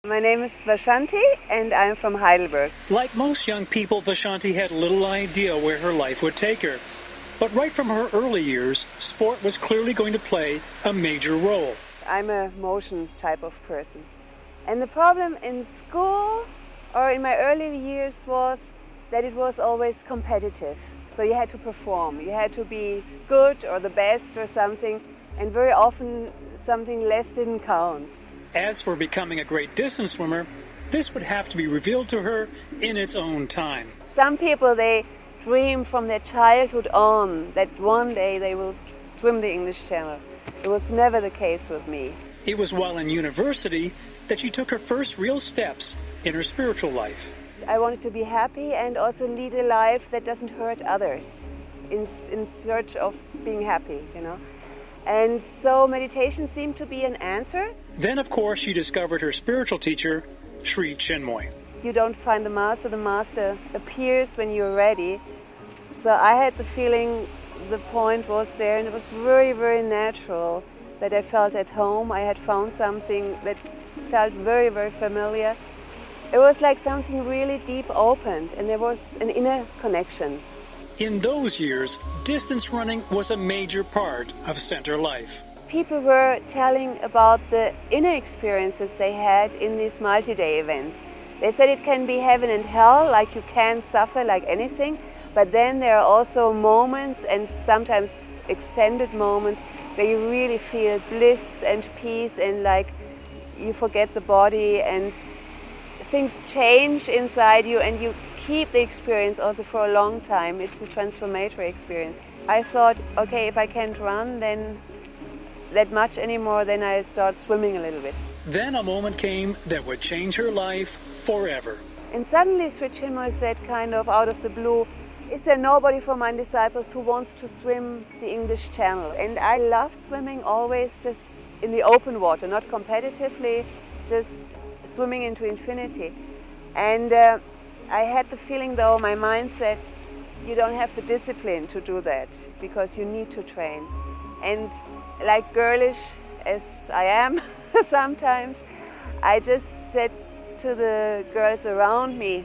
My name is Vasanti and I'm from Heidelberg. Like most young people, Vasanti had little idea where her life would take her. But right from her early years, sport was clearly going to play a major role. I'm a motion type of person. And the problem in school or in my early years was that it was always competitive. So you had to perform, you had to be good or the best or something, and very often something less didn't count. As for becoming a great distance swimmer, this would have to be revealed to her in its own time. Some people, they dream from their childhood on that one day they will swim the English Channel. It was never the case with me. It was while in university that she took her first real steps in her spiritual life. I wanted to be happy and also lead a life that doesn't hurt others in search of being happy, And so meditation seemed to be an answer. Then, of course, she discovered her spiritual teacher, Sri Chinmoy. You don't find the master appears when you're ready. So I had the feeling the point was there, and it was very, very natural that I felt at home. I had found something that felt very, very familiar. It was like something really deep opened, and there was an inner connection. In those years, distance running was a major part of center life. People were telling about the inner experiences they had in these multi-day events. They said it can be heaven and hell, like you can suffer like anything, but then there are also moments, and sometimes extended moments, where you really feel bliss and peace, and like you forget the body and things change inside you, and you keep the experience also for a long time. It's a transformatory experience. I thought, okay, if I can't run then that much anymore, then I start swimming a little bit. Then a moment came that would change her life forever. And suddenly Sri Chinmoy said, kind of out of the blue, is there nobody from my disciples who wants to swim the English Channel? And I loved swimming always just in the open water, not competitively, just swimming into infinity. And I had the feeling, though, my mind said, you don't have the discipline to do that because you need to train. And like girlish as I am sometimes, I just said to the girls around me,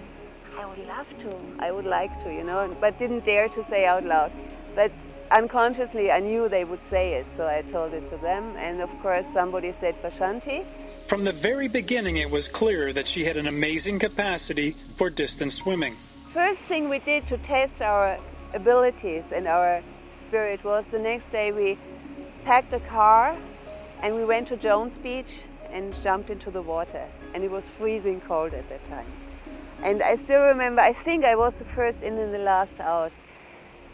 I would love to, I would like to, but didn't dare to say out loud. But unconsciously I knew they would say it, so I told it to them. And of course somebody said Vasanti. From the very beginning it was clear that she had an amazing capacity for distance swimming. First thing we did to test our abilities and our spirit was the next day we packed a car and we went to Jones Beach and jumped into the water. And it was freezing cold at that time. And I still remember, I think I was the first in and the last out.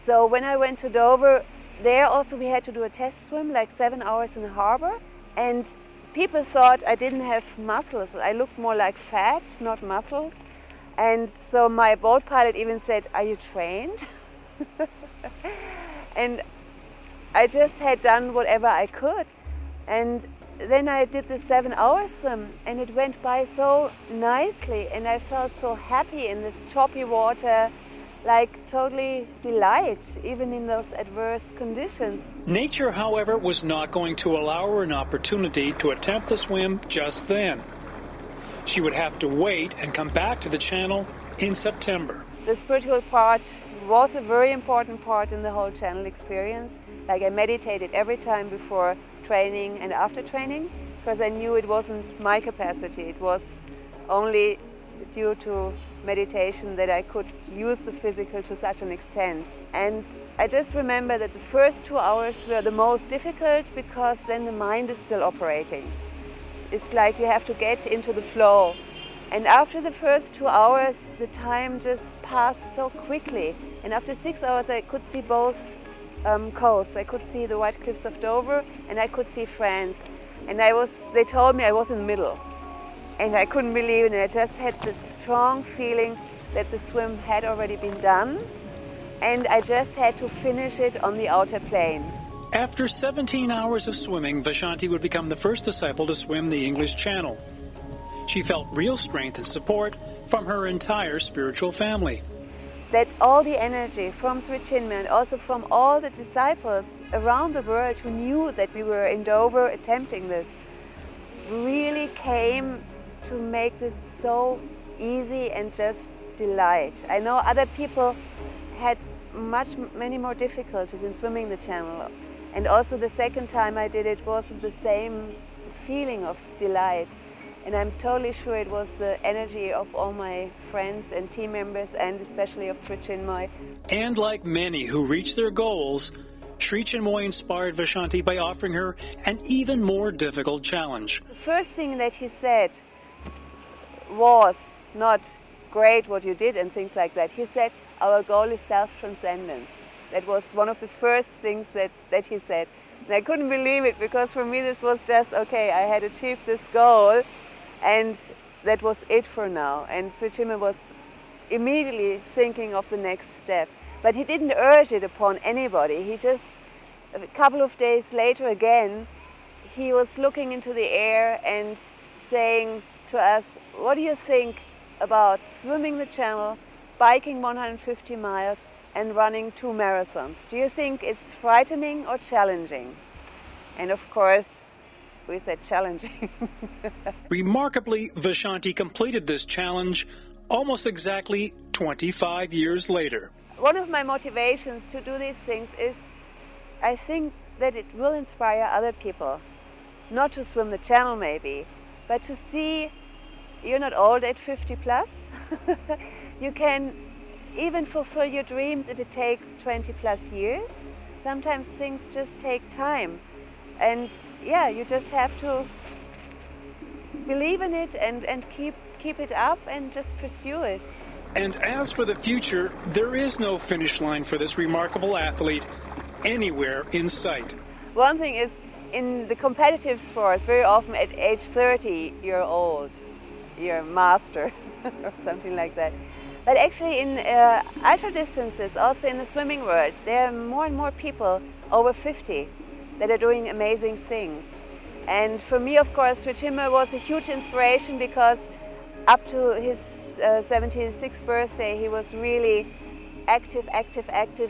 So when I went to Dover, there also we had to do a test swim, like 7 hours in the harbor. And people thought I didn't have muscles. I looked more like fat, not muscles. And so my boat pilot even said, are you trained? And I just had done whatever I could. And then I did the 7-hour swim, and it went by so nicely, and I felt so happy in this choppy water, like totally delight, even in those adverse conditions. Nature, however, was not going to allow her an opportunity to attempt the swim just then. She would have to wait and come back to the channel in September. The spiritual part was a very important part in the whole channel experience. Like I meditated every time before training and after training, because I knew it wasn't my capacity. It was only due to meditation that I could use the physical to such an extent. And I just remember that the first 2 hours were the most difficult because then the mind is still operating. It's like you have to get into the flow. And after the first 2 hours, the time just passed so quickly. And after 6 hours, I could see both coasts. I could see the White Cliffs of Dover and I could see France. And they told me I was in the middle. And I couldn't believe it. And I just had this strong feeling that the swim had already been done. And I just had to finish it on the outer plane. After 17 hours of swimming, Vasanti would become the first disciple to swim the English Channel. She felt real strength and support from her entire spiritual family. That all the energy from Sri Chinmoy and also from all the disciples around the world who knew that we were in Dover attempting this really came to make it so easy and just delight. I know other people had many more difficulties in swimming the channel, and also the second time I did it wasn't the same feeling of delight. And I'm totally sure it was the energy of all my friends and team members, and especially of Sri Chinmoy. And like many who reach their goals, Sri Chinmoy inspired Vasanti by offering her an even more difficult challenge. The first thing that he said was not great what you did and things like that. He said, our goal is self-transcendence. That was one of the first things that he said. And I couldn't believe it, because for me this was just, okay, I had achieved this goal and that was it for now. And Sri Chinmoy was immediately thinking of the next step. But he didn't urge it upon anybody. He just, a couple of days later again, he was looking into the air and saying to us, what do you think about swimming the channel, biking 150 miles and running 2 marathons? Do you think it's frightening or challenging? And of course, we said challenging. Remarkably, Vasanti completed this challenge almost exactly 25 years later. One of my motivations to do these things is, I think that it will inspire other people. Not to swim the channel maybe, but to see you're not old at 50 plus. You can even fulfill your dreams if it takes 20 plus years. Sometimes things just take time. And yeah, you just have to believe in it and keep it up and just pursue it. And as for the future, there is no finish line for this remarkable athlete anywhere in sight. One thing is, in the competitive sports, very often at age 30, you're old, you're master or something like that. But actually in ultra distances, also in the swimming world, there are more and more people over 50 that are doing amazing things. And for me, of course, Sri Chinmoy was a huge inspiration, because up to his 76th birthday, he was really active,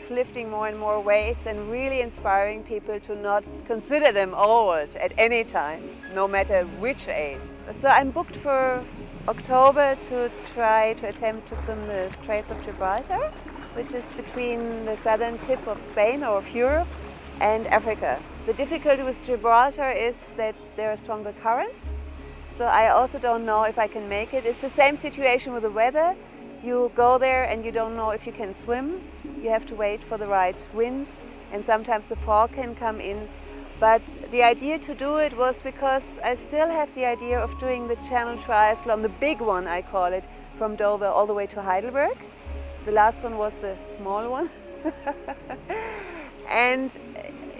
lifting more and more weights and really inspiring people to not consider them old at any time, no matter which age. So I'm booked for October to try to attempt to swim the Straits of Gibraltar, which is between the southern tip of Spain or of Europe and Africa. The difficulty with Gibraltar is that there are stronger currents, so I also don't know if I can make it. It's the same situation with the weather. You go there and you don't know if you can swim. You have to wait for the right winds, and sometimes the fog can come in. But the idea to do it was because I still have the idea of doing the Channel Triathlon, the big one I call it, from Dover all the way to Heidelberg. The last one was the small one. And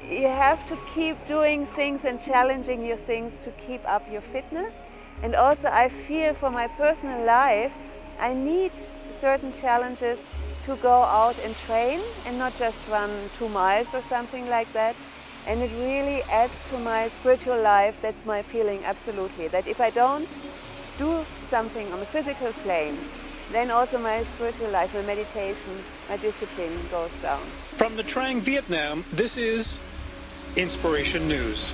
you have to keep doing things and challenging your things to keep up your fitness. And also I feel for my personal life, I need certain challenges to go out and train and not just run 2 miles or something like that. And it really adds to my spiritual life. That's my feeling, absolutely. That if I don't do something on the physical plane, then also my spiritual life, my meditation, my discipline goes down. From Nha Trang, Vietnam, this is Inspiration News.